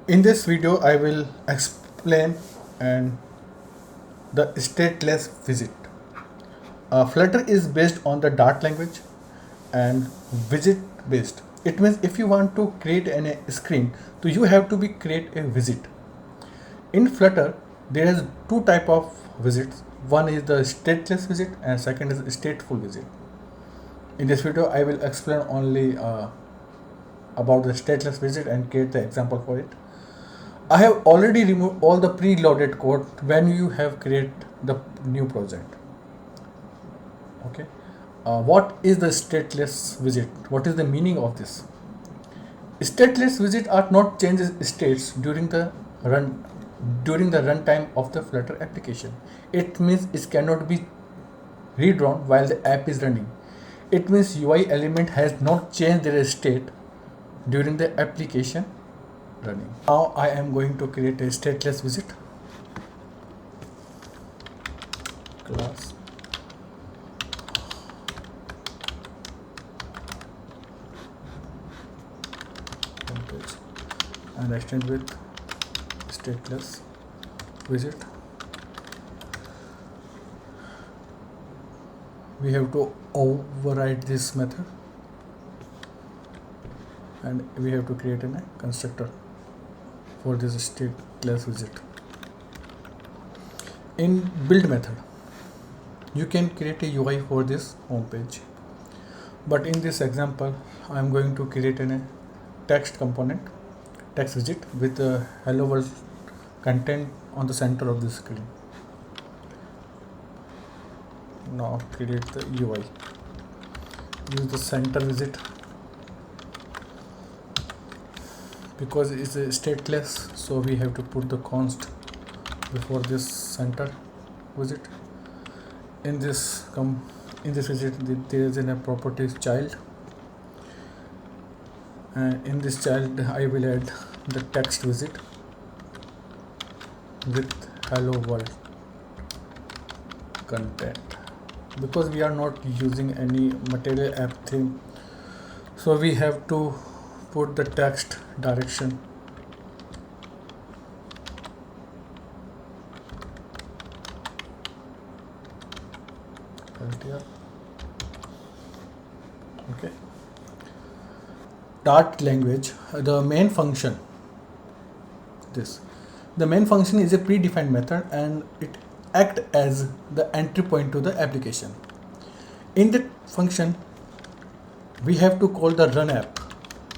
In this video, I will explain and the stateless widget. Flutter is based on the Dart language and widget based. It means if you want to create a screen, so you have to be create a widget. In Flutter, there is two type of widgets. One is the stateless widget and second is stateful widget. In this video, I will explain only about the stateless widget and create the example for it. I have already removed all the pre-loaded code when you have created the new project. Okay. What is the stateless widget? What is the meaning of this? Stateless widget are not changes states during the runtime of the Flutter application. It means it cannot be redrawn while the app is running. It means UI element has not changed their state during the application running. Now I am going to create a stateless widget. Class homepage and extend with stateless widget. We have to override this method and we have to create a constructor for this stateless widget. In build method, you can create a UI for this home page, but in this example I am going to create a text component, text widget with a hello world content on the center of the screen. Now create the UI. Use the center widget because it's a stateless, so we have to put the const before this center widget. In this widget there is a properties child, and in this child I will add the text widget with hello world content. Because we are not using any material app theme, so we have to put the text direction right here. Okay. Dart language, the main function, the main function is a predefined method and it act as the entry point to the application. In that function we have to call the run app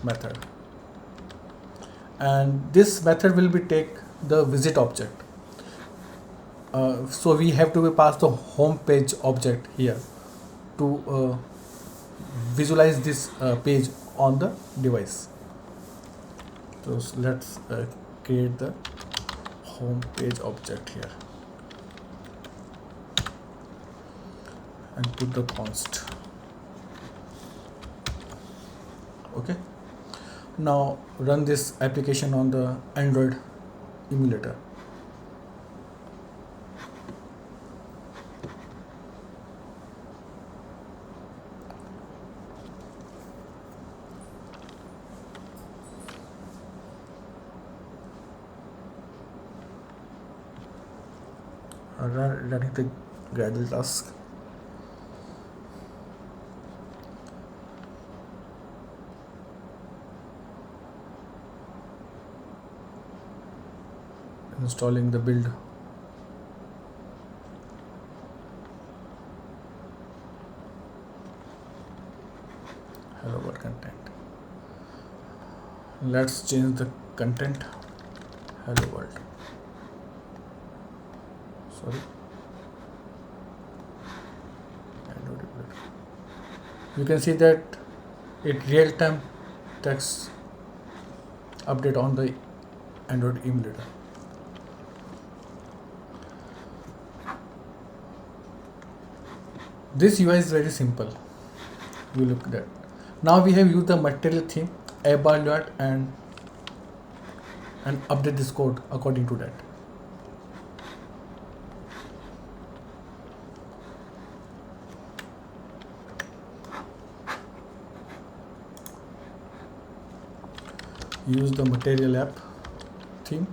method, and this method will be take the widget object. So we have to pass the home page object here to visualize this page on the device. So let's create the home page object here and put the const. Okay. Now run this application on the Android emulator. Running the Gradle task. Installing the build. Hello world content. Let's change the content. Hello world. Sorry. You can see that it real-time text update on the Android emulator. This UI is very simple. You look at that. Now we have used the material theme, evaluate and update this code according to that. Use the material app theme.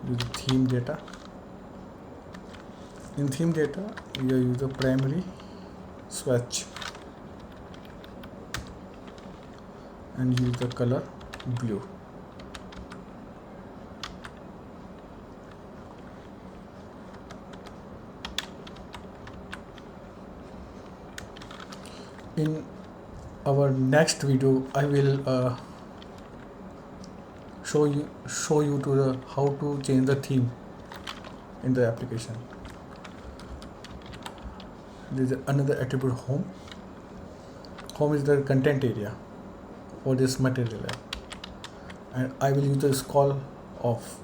Use the theme data. In theme data, we use the primary swatch and use the color blue. In our next video, I will show you to the how to change the theme in the application. There is another attribute, home. Home is the content area for this material app, and I will use the scroll off.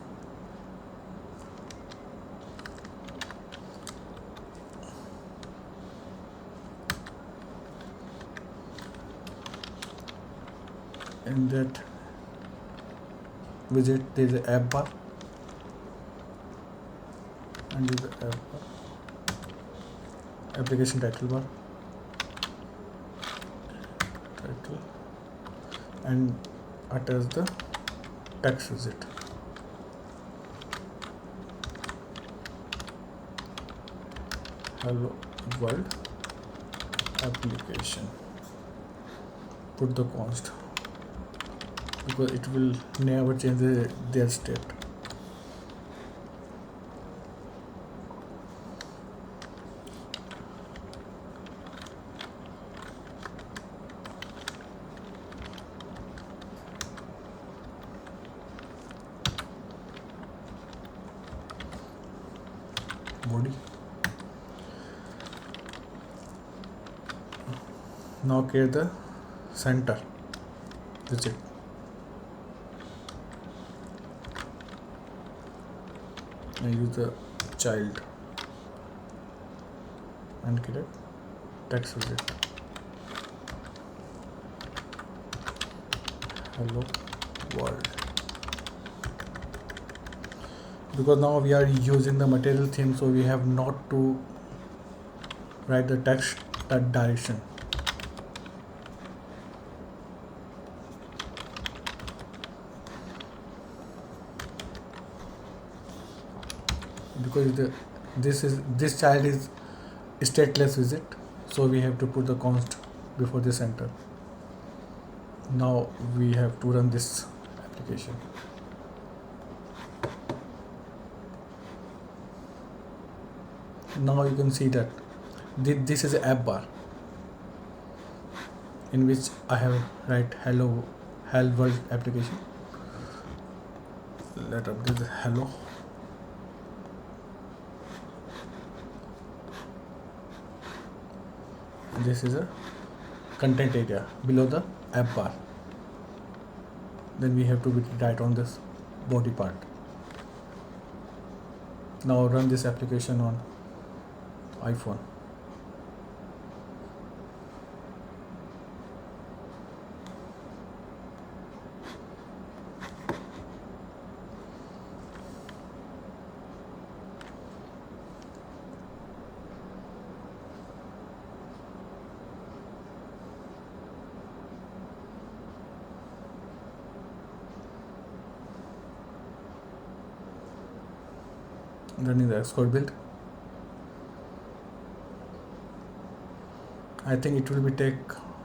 In that widget there is an app bar, and use the app bar, application title bar, title, and attach the text widget. Hello world application. Put the const, because it will never change their state. Body. Now create the center widget. And use the child and create text widget. Hello world. Because now we are using the material theme, so we have not to write the text that direction. Because this child is stateless widget, so we have to put the const before this enter. Now we have to run this application. Now you can see that this is an app bar in which I have write hello world application. Let up this hello. This is a content area below the app bar. Then we have to write on this body part. Now run this application on iPhone. Running the Xcode build. I think it will be take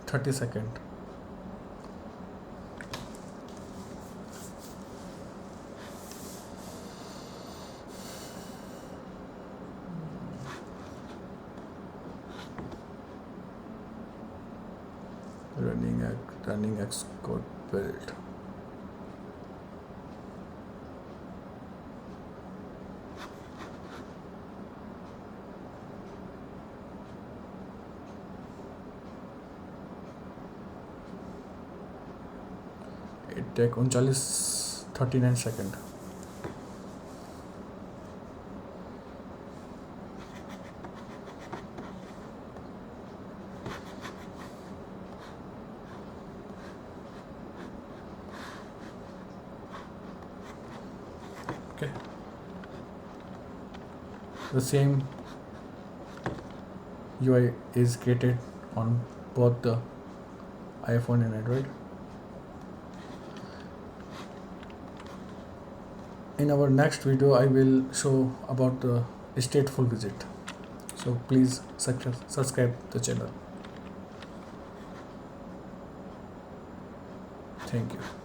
30 seconds. Running Xcode build. It take 39 seconds. Okay. The same UI is created on both the iPhone and Android. In our next video, I will show about the stateful widget. So please subscribe the channel. Thank you.